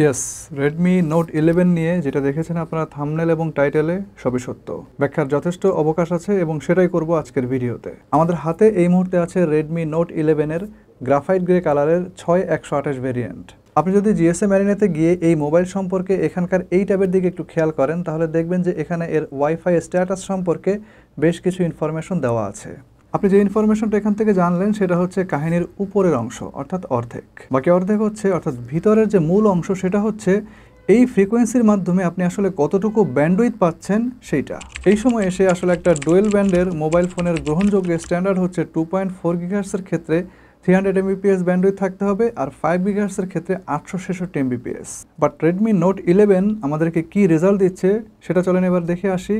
Yes, Redmi note 11 নিয়ে যেটা দেখেছেন আপনারা থাম্বনেল এবং টাইটেলে সবই সত্য। ব্যাখ্যার যথেষ্ট অবকাশ আছে এবং সেটাই করব আজকের ভিডিওতে। আমাদের হাতে এই মুহূর্তে আছে রেডমি নোট 11 এর গ্রাফাইট গ্রে কালারের 6128 ভেরিয়েন্ট। আপনি যদি জিএসএম অ্যারিনাতে গিয়ে এই মোবাইল সম্পর্কে এখানকার এই ট্যাবের দিকে একটু খেয়াল করেন তাহলে দেখবেন যে এখানে এর ওয়াইফাই স্ট্যাটাস সম্পর্কে বেশ কিছু ইনফরমেশন দেওয়া আছে। আপনি যে ইনফরমেশনটা এখান থেকে জানলেন সেটা হচ্ছে কাহিনীর উপরের অংশ অর্থাৎ অর্ধেক। বাকি অর্ধেক হচ্ছে অর্থাৎ ভিতরের যে মূল অংশ সেটা হচ্ছে এই ফ্রিকোয়েন্সির মাধ্যমে আপনি আসলে কতটুকু ব্যান্ডউইথ পাচ্ছেন সেইটা। এই সময় এসে আসলে একটা ডুয়েল ব্যান্ডের মোবাইল ফোনের গ্রহণযোগ্য স্ট্যান্ডার্ড হচ্ছে 2.4 গিগাহার্টজের ক্ষেত্রে 300 mbps ব্যান্ডউইথ থাকতে হবে আর 5 গিগাহার্টজের ক্ষেত্রে 866 mbps। বাট রেডমি নোট 11 আমাদেরকে কি রেজাল্ট দিচ্ছে সেটা চলেন এবার দেখে আসি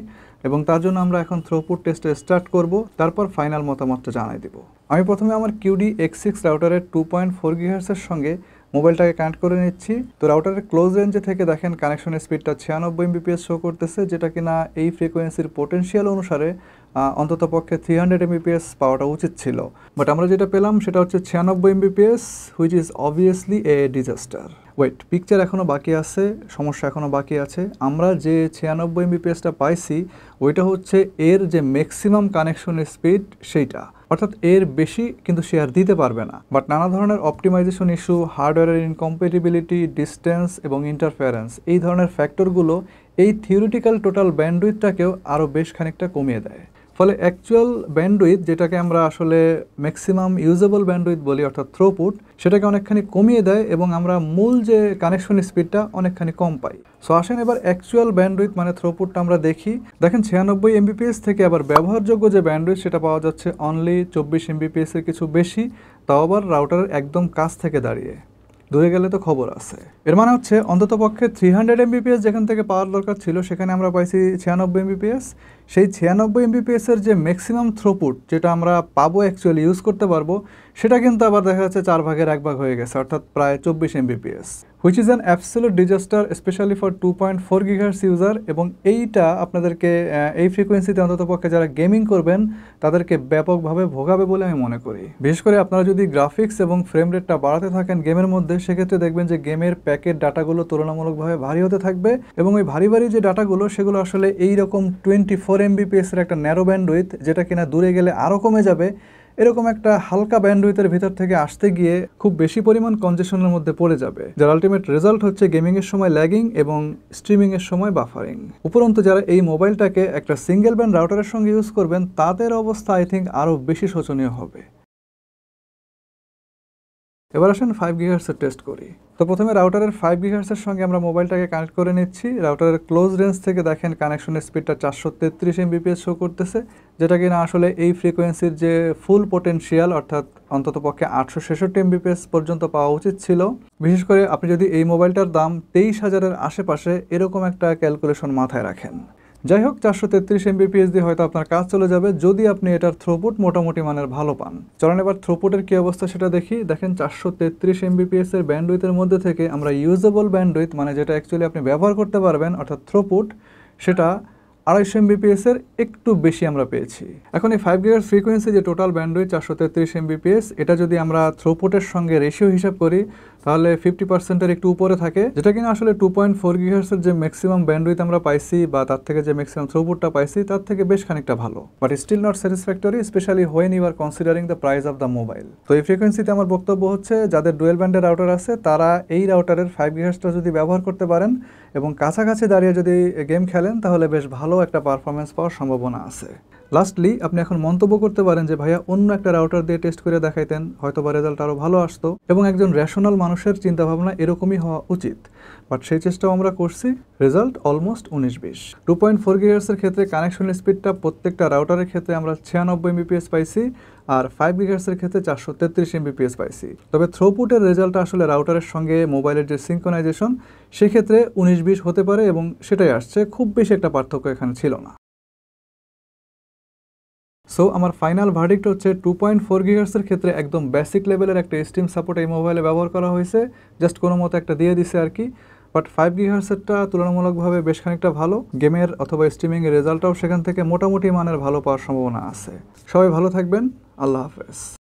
এবং তার জন্য আমরা এখন থ্রুপুট টেস্টে স্টার্ট করব, তারপর ফাইনাল মতামতটা জানাই দিব। আমি প্রথমে আমার কিউডি X6 রাউটারের 2.4 গিগাহার্টজের সঙ্গে মোবাইলটাকে কানেক্ট করে নিচ্ছি। তো রাউটারের ক্লোজ রেঞ্জে থেকে দেখেন কানেকশন স্পিডটা 96 mbps শো করতেছে, যেটা কিনা এই ফ্রিকোয়েন্সির পোটেনশিয়াল অনুসারে অন্তত পক্ষে 300 mbps পাওয়াটা উচিত ছিল। বাট আমরা যেটা পেলাম সেটা হচ্ছে 96 mbps, which is obviously a disaster. Wait, picture এখনও বাকি আছে, সমস্যা এখনও বাকি আছে। আমরা যে 96 mbpsটা পাইছি ওইটা হচ্ছে এর যে ম্যাক্সিমাম কানেকশন স্পিড সেইটা, অর্থাৎ এর বেশি কিন্তু সে আর দিতে পারবে না। বাট নানা ধরনের অপটিমাইজেশন ইস্যু, হার্ডওয়্যারের ইনকম্প্যাটিবিলিটি, ডিস্টেন্স এবং ইন্টারফারেন্স, এই ধরনের ফ্যাক্টরগুলো এই থিওরিটিক্যাল টোটাল ব্যান্ডউইথটাকেও আরও বেশ খানিকটা কমিয়ে দেয়। ফলে অ্যাকচুয়াল ব্যান্ডউইথ, যেটাকে আমরা আসলে ম্যাক্সিমাম ইউজেবল ব্যান্ডউইথ বলি অর্থাৎ থ্রুপুট, সেটাকে অনেকখানি কমিয়ে দেয় এবং আমরা মূল যে কানেকশন স্পিডটা অনেকখানি কম পাই। সো আসেন এবার অ্যাকচুয়াল ব্যান্ডউইথ মানে থ্রুপুটটা আমরা দেখি। দেখেন 96 mbps থেকে আবার ব্যবহারযোগ্য যে ব্যান্ডউইথ সেটা পাওয়া যাচ্ছে অনলি 24 mbps এর কিছু বেশি, তাও আবার রাউটারের একদম কাছ থেকে দাঁড়িয়ে। দূরে গেলে তো খবর আছে। এর মানে হচ্ছে অন্তত পক্ষে 300 mbps যেখান থেকে পাওয়ার দরকার ছিল সেখানে আমরা পাইছি 96 mbps। সেই 96 mbps এর যে ম্যাক্সিমাম থ্রুপুট যেটা আমরা পাবো অ্যাকচুয়ালি ইউজ করতে পারবো, সেটা কিন্তু আবার দেখা যাচ্ছে 4 ভাগের 1 ভাগ হয়ে গেছে, অর্থাৎ প্রায় 24 mbps, which is an absolute disaster specially for 2.4 gigahertz user. এবং এইটা আপনাদেরকে এই ফ্রিকোয়েন্সিতে অন্তত পক্ষে যারা গেমিং করবেন তাদেরকে ব্যাপকভাবে ভোগাবে বলে আমি মনে করি। বিশেষ করে আপনারা যদি গ্রাফিক্স এবং ফ্রেম রেটটা বাড়াতে থাকেন গেমের মধ্যে, সেক্ষেত্রে দেখবেন যে গেমের প্যাকেট ডাটাগুলো তুলনামূলকভাবে ভারী হতে থাকবে এবং ওই ভারী ভারী যে ডাটাগুলো সেগুলো আসলে এইরকম 24 mbps এর একটা ন্যারো ব্যান্ডউইথ, যেটা কিনা দূরে গেলে আরও কমে যাবে, এরকম একটা হালকা ব্যান্ডউইথের ভিতর থেকে আসতে গিয়ে খুব বেশি পরিমাণ কনজেশনের মধ্যে পড়ে যাবে, যার আলটিমেট রেজাল্ট হচ্ছে গেমিংয়ের সময় ল্যাগিং এবং স্ট্রিমিংয়ের সময় বাফারিং। উপরন্তু যারা এই মোবাইলটাকে একটা সিঙ্গেল ব্যান্ড রাউটারের সঙ্গে ইউজ করবেন তাদের অবস্থা আই থিঙ্ক আরও বেশি শোচনীয় হবে। এবার আসেন 5 গিগাহার্টজের টেস্ট করি। তো প্রথমে রাউটারের 5 গিগাহার্টজের সঙ্গে আমরা মোবাইলটাকে কানেক্ট করে নিচ্ছি। রাউটারের ক্লোজ রেঞ্জ থেকে দেখেন কানেকশনের স্পিডটা 433 mbps শো করতেছে, যেটা কিনা আসলে এই ফ্রিকোয়েন্সির যে ফুল পোটেনশিয়াল অর্থাৎ অন্তত পক্ষে 866 mbps পর্যন্ত পাওয়া উচিত ছিল। বিশেষ করে আপনি যদি এই মোবাইলটার দাম 23,000-এর আশেপাশে এরকম একটা ক্যালকুলেশন মাথায় রাখেন। যাই হোক, 433 mbps দিয়ে হয়তো আপনার কাজ চলে যাবে যদি আপনি এটার থ্রুপুট মোটামুটি মানের ভালো পান। চলেন এবার থ্রুপুটের কী অবস্থা সেটা দেখি। দেখেন 433 mbps এর ব্যান্ডউইথের মধ্যে থেকে আমরা ইউজেবল ব্যান্ডউইথ মানে যেটা অ্যাকচুয়ালি আপনি ব্যবহার করতে পারবেন অর্থাৎ থ্রুপুট, সেটা 250 mbps এর একটু বেশি আমরা পেয়েছি। এখন এই 5 গিগাহার্টজ ফ্রিকোয়েন্সি যে টোটাল ব্যান্ডউইথ 433 mbps, এটা যদি আমরা থ্রুপুটের সঙ্গে রেশিও হিসাব করি তাহলে 50%-এর একটু উপরে থাকে, যেটা কিনা আসলে 2.4 গিগাহার্টজের যে ম্যাক্সিমাম ব্যান্ডউইথ আমরা পাইছি বা তার থেকে যে ম্যাক্সিমাম থ্রুপুটটা পাইছি তার থেকে বেশ খানিকটা ভালো, but still not satisfactory specially when you are considering the price of the mobile. তো এই ফ্রিকোয়েন্সিতে আমার বক্তব্য হচ্ছে যাদের ডুয়েল ব্যান্ডের রাউটার আছে তারা এই রাউটারের 5 গিগাহার্টজটা যদি ব্যবহার করতে পারেন এবং কাছাকাছি দাঁড়িয়ে যদি গেম খেলেন তাহলে বেশ ভালো একটা পারফরমেন্স পাওয়ার সম্ভাবনা আছে। লাস্টলি আপনি এখন মন্তব্য করতে পারেন যে ভাইয়া অন্য একটা রাউটার দিয়ে টেস্ট করে দেখাইতেন, হয়তো বা রেজাল্ট আরও ভালো আসতো, এবং একজন রেশনাল মানুষের চিন্তাভাবনা এরকমই হওয়া উচিত। বাট সেই চেষ্টাও আমরা করছি। Result almost 19-20। 2.4 গিগাহার্টজের ক্ষেত্রে কানেকশন স্পিডটা প্রত্যেকটা রাউটারের ক্ষেত্রে আমরা 96 mbps পাইছি আর 5 গিগাহার্টজের ক্ষেত্রে 433 mbps পাইছি। তবে থ্রুপুটের রেজাল্টটা আসলে রাউটারের সঙ্গে মোবাইলের যে সিঙ্ক্রোনাইজেশন সেক্ষেত্রে 19-20 হতে পারে এবং সেটাই আসছে, খুব বেশি একটা পার্থক্য এখানে ছিল না। সো আমার ফাইনাল ভার্ডিক্ট হচ্ছে 2.4 গিগাহার্টজের ক্ষেত্রে একদম বেসিক লেভেলের একটা স্টিম সাপোর্ট এই মোবাইলে ব্যবহার করা হয়েছে, জাস্ট কোনো মতো একটা দিয়ে দিছে আর কি। বাট 5 গিগাহার্টজেরটা তুলনামূলকভাবে বেশ খানিকটা ভালো, গেমের অথবা স্ট্রিমিংয়ের রেজাল্টটাও সেখান থেকে মোটামুটি মানের ভালো পাওয়ার সম্ভাবনা আছে। সবাই ভালো থাকবেন, আল্লাহ হাফেজ।